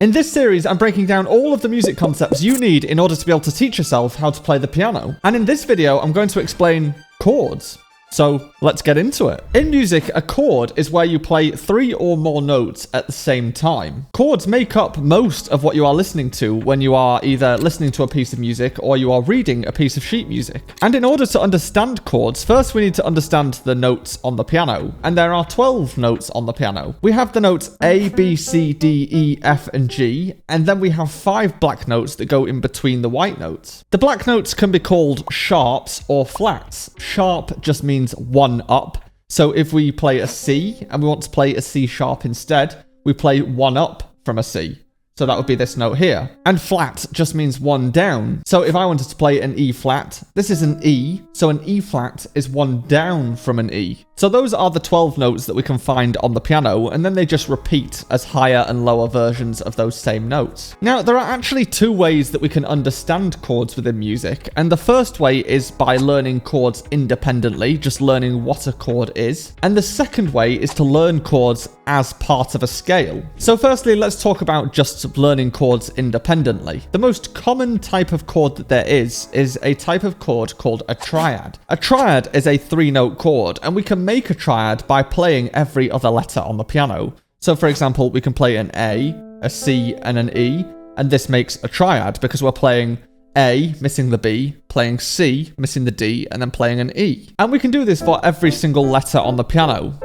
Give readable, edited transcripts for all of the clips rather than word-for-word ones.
In this series, I'm breaking down all of the music concepts you need in order to be able to teach yourself how to play the piano. And in this video, I'm going to explain chords. So let's get into it. In music, a chord is where you play 3 or more notes at the same time. Chords make up most of what you are listening to when you are either listening to a piece of music or you are reading a piece of sheet music. And in order to understand chords, first we need to understand the notes on the piano. And there are 12 notes on the piano. We have the notes A, B, C, D, E, F, and G. And then we have 5 black notes that go in between the white notes. The black notes can be called sharps or flats. Sharp just means 1 up. So if we play a C and we want to play a C sharp instead, we play 1 up from a C. So that would be this note here. And flat just means 1 down. So if I wanted to play an E flat, this is an E. So an E flat is 1 down from an E. So those are the 12 notes that we can find on the piano, and then they just repeat as higher and lower versions of those same notes. Now, there are actually 2 ways that we can understand chords within music, and the first way is by learning chords independently, just learning what a chord is, and the second way is to learn chords as part of a scale. So firstly, let's talk about just learning chords independently. The most common type of chord that there is a type of chord called a triad. A triad is a 3-note chord, and we can make a triad by playing every other letter on the piano. So for example, we can play an A, C, and an E, and this makes a triad because we're playing A, missing the B, playing C, missing the D, and then playing an E. And we can do this for every single letter on the piano.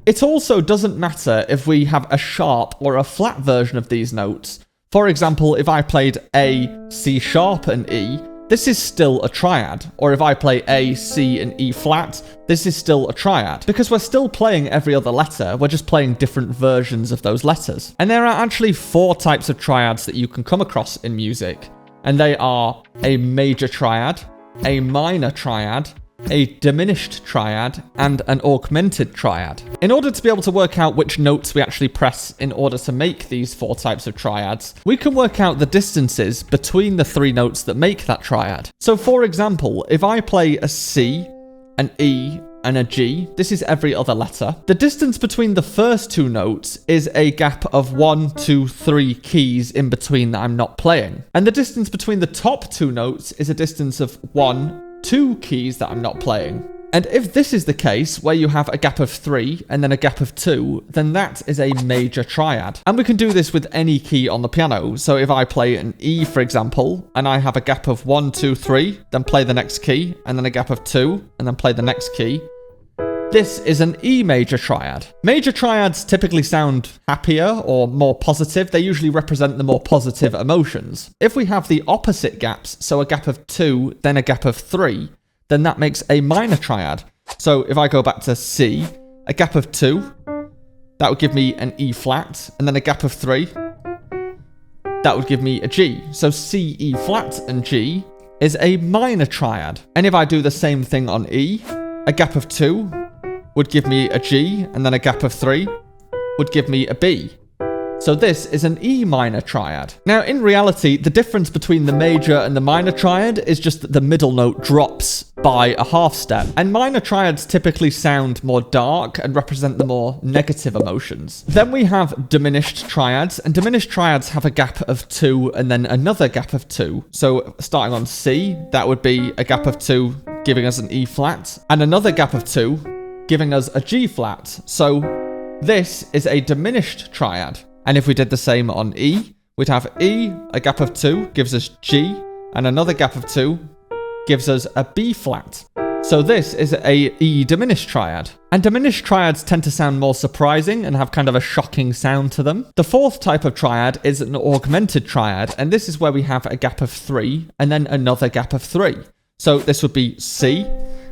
It also doesn't matter if we have a sharp or a flat version of these notes. For example, if I played A, C sharp, and E, this is still a triad. Or if I play A, C, and E flat, this is still a triad. Because we're still playing every other letter, we're just playing different versions of those letters. And there are actually 4 types of triads that you can come across in music. And they are a major triad, a minor triad, a diminished triad, and an augmented triad. In order to be able to work out which notes we actually press in order to make these 4 types of triads, we can work out the distances between the 3 notes that make that triad. So for example, if I play a C, an E, and a G, this is every other letter. The distance between the first 2 notes is a gap of 1, 2, 3 keys in between that I'm not playing. And the distance between the top 2 notes is a distance of 1, 2 keys that I'm not playing. And if this is the case, where you have a gap of 3 and then a gap of 2, then that is a major triad. And we can do this with any key on the piano. So if I play an E, for example, and I have a gap of 1, 2, 3, then play the next key, and then a gap of 2, and then play the next key, this is an E major triad. Major triads typically sound happier or more positive. They usually represent the more positive emotions. If we have the opposite gaps, so a gap of 2, then a gap of 3, then that makes a minor triad. So if I go back to C, a gap of 2, that would give me an E flat, and then a gap of 3, that would give me a G. So C, E flat, and G is a minor triad. And if I do the same thing on E, a gap of 2 would give me a G, and then a gap of 3 would give me a B. So this is an E minor triad. Now, in reality, the difference between the major and the minor triad is just that the middle note drops by a half step. And minor triads typically sound more dark and represent the more negative emotions. Then we have diminished triads, and diminished triads have a gap of 2 and then another gap of 2. So starting on C, that would be a gap of 2 giving us an E flat, and another gap of 2 giving us a G flat. So this is a diminished triad. And if we did the same on E, we'd have E, a gap of 2 gives us G, and another gap of 2 gives us a B flat. So this is a E diminished triad. And diminished triads tend to sound more surprising and have kind of a shocking sound to them. The 4th type of triad is an augmented triad, and this is where we have a gap of 3 and then another gap of 3. So this would be C,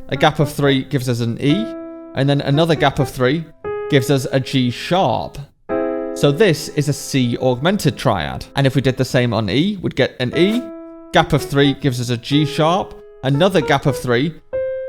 a gap of 3 gives us an E, and then another gap of 3 gives us a G sharp. So this is a C augmented triad. And if we did the same on E, we'd get an E, gap of 3 gives us a G sharp, another gap of 3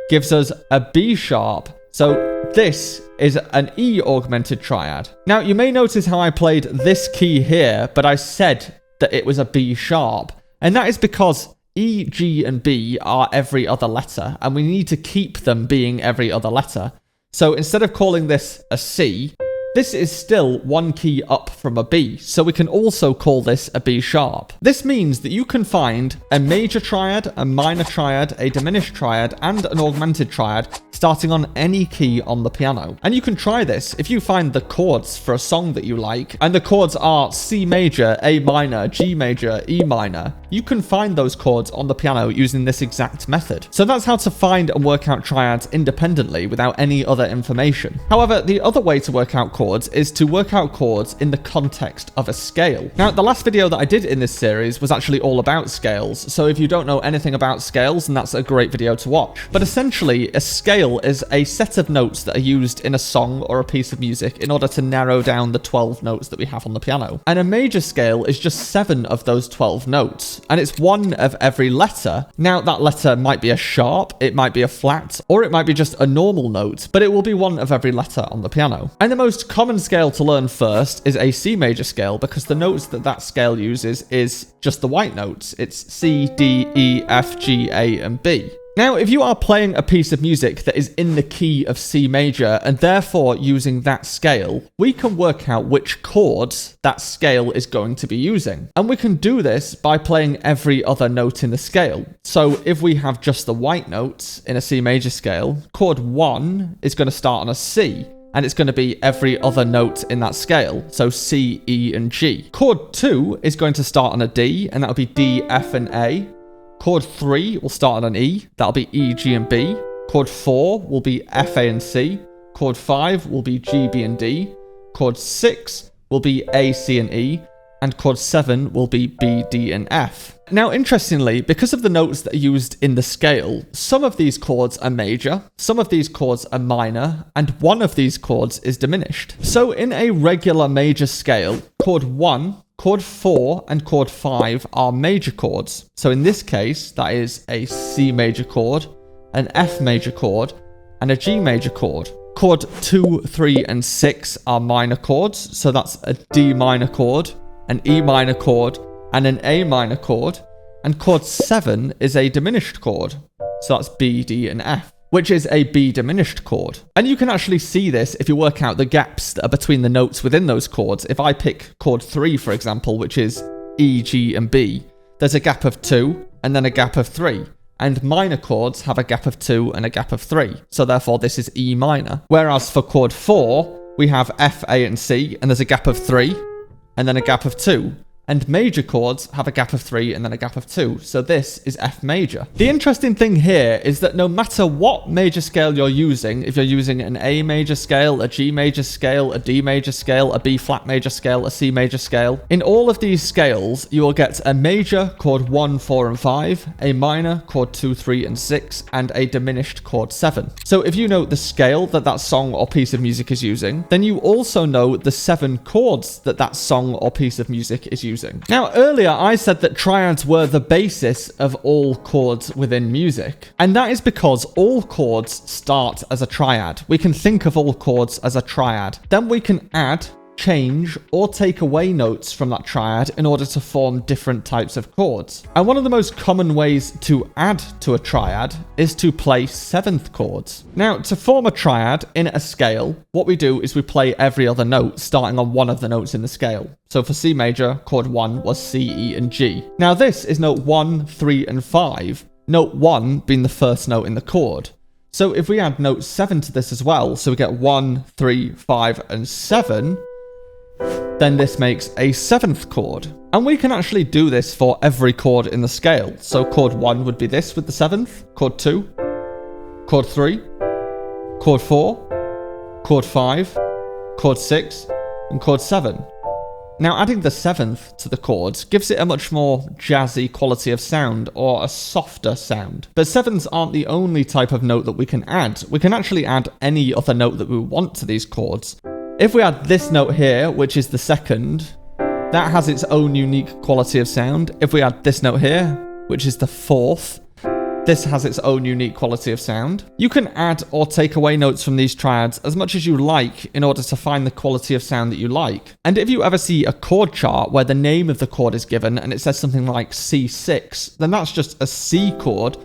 gives us a B sharp. So this is an E augmented triad. Now you may notice how I played this key here, but I said that it was a B sharp. And that is because E, G, and B are every other letter, and we need to keep them being every other letter. So instead of calling this a C, This is still one key up from a B, so we can also call this a B sharp. This means that you can find a major triad, a minor triad, a diminished triad, and an augmented triad starting on any key on the piano. And you can try this if you find the chords for a song that you like, and the chords are C major, A minor, G major, E minor. You can find those chords on the piano using this exact method. So that's how to find and work out triads independently without any other information. However, the other way to work out chords is to work out chords in the context of a scale. Now, the last video that I did in this series was actually all about scales, so if you don't know anything about scales, then that's a great video to watch. But essentially, a scale is a set of notes that are used in a song or a piece of music in order to narrow down the 12 notes that we have on the piano. And a major scale is just 7 of those 12 notes, and it's one of every letter. Now, that letter might be a sharp, it might be a flat, or it might be just a normal note, but it will be one of every letter on the piano. And the most common scale to learn first is a C major scale, because the notes that that scale uses is just the white notes. It's C, D, E, F, G, A, and B. Now, if you are playing a piece of music that is in the key of C major and therefore using that scale, we can work out which chords that scale is going to be using. And we can do this by playing every other note in the scale. So if we have just the white notes in a C major scale, chord 1 is going to start on a C, and it's going to be every other note in that scale, so C, E, and G. Chord 2 is going to start on a D, and that'll be D, F, and A. Chord 3 will start on an E, that'll be E, G, and B. Chord 4 will be F, A, and C. Chord 5 will be G, B, and D. Chord 6 will be A, C, and E. And chord 7 will be B, D, and F. Now, interestingly, because of the notes that are used in the scale, some of these chords are major, some of these chords are minor, and one of these chords is diminished. So in a regular major scale, chord 1, chord 4, and chord 5 are major chords. So in this case, that is a C major chord, an F major chord, and a G major chord. Chord 2, 3, and 6 are minor chords, so that's a D minor chord, an E minor chord, and an A minor chord, and chord 7 is a diminished chord, so that's B, D, and F, which is a B diminished chord. And you can actually see this if you work out the gaps that are between the notes within those chords. If I pick chord 3, for example, which is E, G, and B, there's a gap of 2, and then a gap of 3. And minor chords have a gap of 2 and a gap of 3, so therefore this is E minor. Whereas for chord 4, we have F, A, and C, and there's a gap of 3, and then a gap of 2. And major chords have a gap of 3 and then a gap of 2. So this is F major. The interesting thing here is that no matter what major scale you're using, if you're using an A major scale, a G major scale, a D major scale, a B flat major scale, a C major scale, in all of these scales, you will get a major chord 1, 4, and 5, a minor chord 2, 3, and 6, and a diminished chord 7. So if you know the scale that that song or piece of music is using, then you also know the 7 chords that that song or piece of music is using. Now, earlier I said that triads were the basis of all chords within music, and that is because all chords start as a triad. We can think of all chords as a triad. Then we can add, change, or take away notes from that triad in order to form different types of chords. And one of the most common ways to add to a triad is to play 7th chords. Now, to form a triad in a scale, what we do is we play every other note starting on one of the notes in the scale. So for C major, chord 1 was C, E, and G. Now this is note 1, 3, and 5, note 1 being the first note in the chord. So if we add note 7 to this as well, so we get 1, 3, 5, and 7, then this makes a 7th chord. And we can actually do this for every chord in the scale. So chord 1 would be this with the 7th, chord 2, chord 3, chord 4, chord 5, chord 6, and chord 7. Now, adding the 7th to the chords gives it a much more jazzy quality of sound, or a softer sound. But 7s aren't the only type of note that we can add. We can actually add any other note that we want to these chords. If we add this note here, which is the 2nd, that has its own unique quality of sound. If we add this note here, which is the 4th, this has its own unique quality of sound. You can add or take away notes from these triads as much as you like in order to find the quality of sound that you like. And if you ever see a chord chart where the name of the chord is given and it says something like C6, then that's just a C chord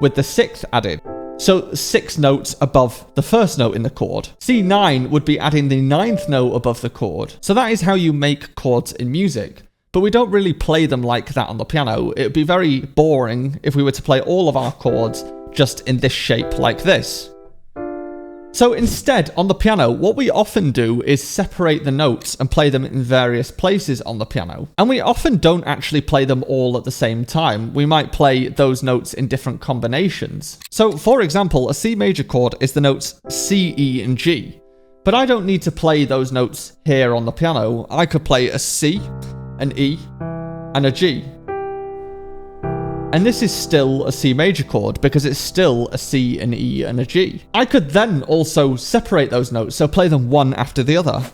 with the 6th added. So 6 notes above the first note in the chord. C9 would be adding the 9th note above the chord. So that is how you make chords in music. But we don't really play them like that on the piano. It would be very boring if we were to play all of our chords just in this shape like this. So instead, on the piano, what we often do is separate the notes and play them in various places on the piano. And we often don't actually play them all at the same time. We might play those notes in different combinations. So for example, a C major chord is the notes C, E, and G. But I don't need to play those notes here on the piano. I could play a C, an E, and a G. And this is still a C major chord because it's still a C, an E, and a G. I could then also separate those notes, so play them one after the other.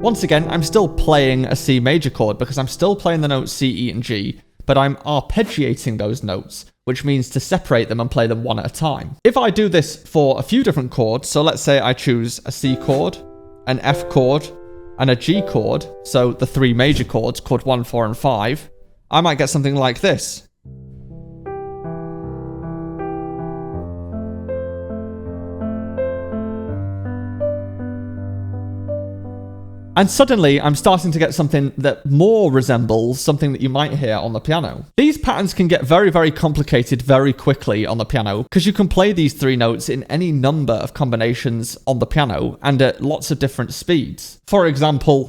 Once again, I'm still playing a C major chord because I'm still playing the notes C, E, and G, but I'm arpeggiating those notes, which means to separate them and play them one at a time. If I do this for a few different chords, so let's say I choose a C chord, an F chord, and a G chord, so the 3 major chords, chord 1, 4, and 5, I might get something like this. And suddenly, I'm starting to get something that more resembles something that you might hear on the piano. These patterns can get very, very complicated very quickly on the piano, because you can play these 3 notes in any number of combinations on the piano, and at lots of different speeds. For example,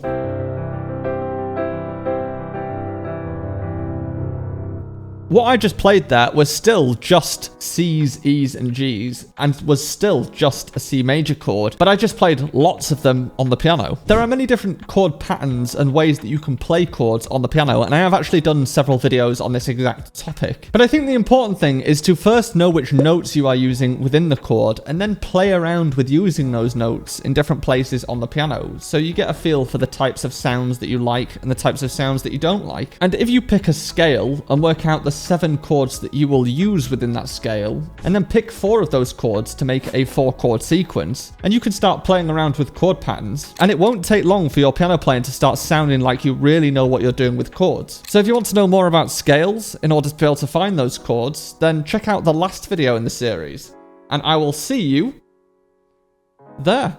what I just played there was still just C's, E's, and G's, and was still just a C major chord, but I just played lots of them on the piano. There are many different chord patterns and ways that you can play chords on the piano, and I have actually done several videos on this exact topic. But I think the important thing is to first know which notes you are using within the chord, and then play around with using those notes in different places on the piano, so you get a feel for the types of sounds that you like and the types of sounds that you don't like. And if you pick a scale and work out the 7 chords that you will use within that scale, and then pick 4 of those chords to make a 4-chord sequence, and you can start playing around with chord patterns, and it won't take long for your piano playing to start sounding like you really know what you're doing with chords. So if you want to know more about scales in order to be able to find those chords, then check out the last video in the series, and I will see you there.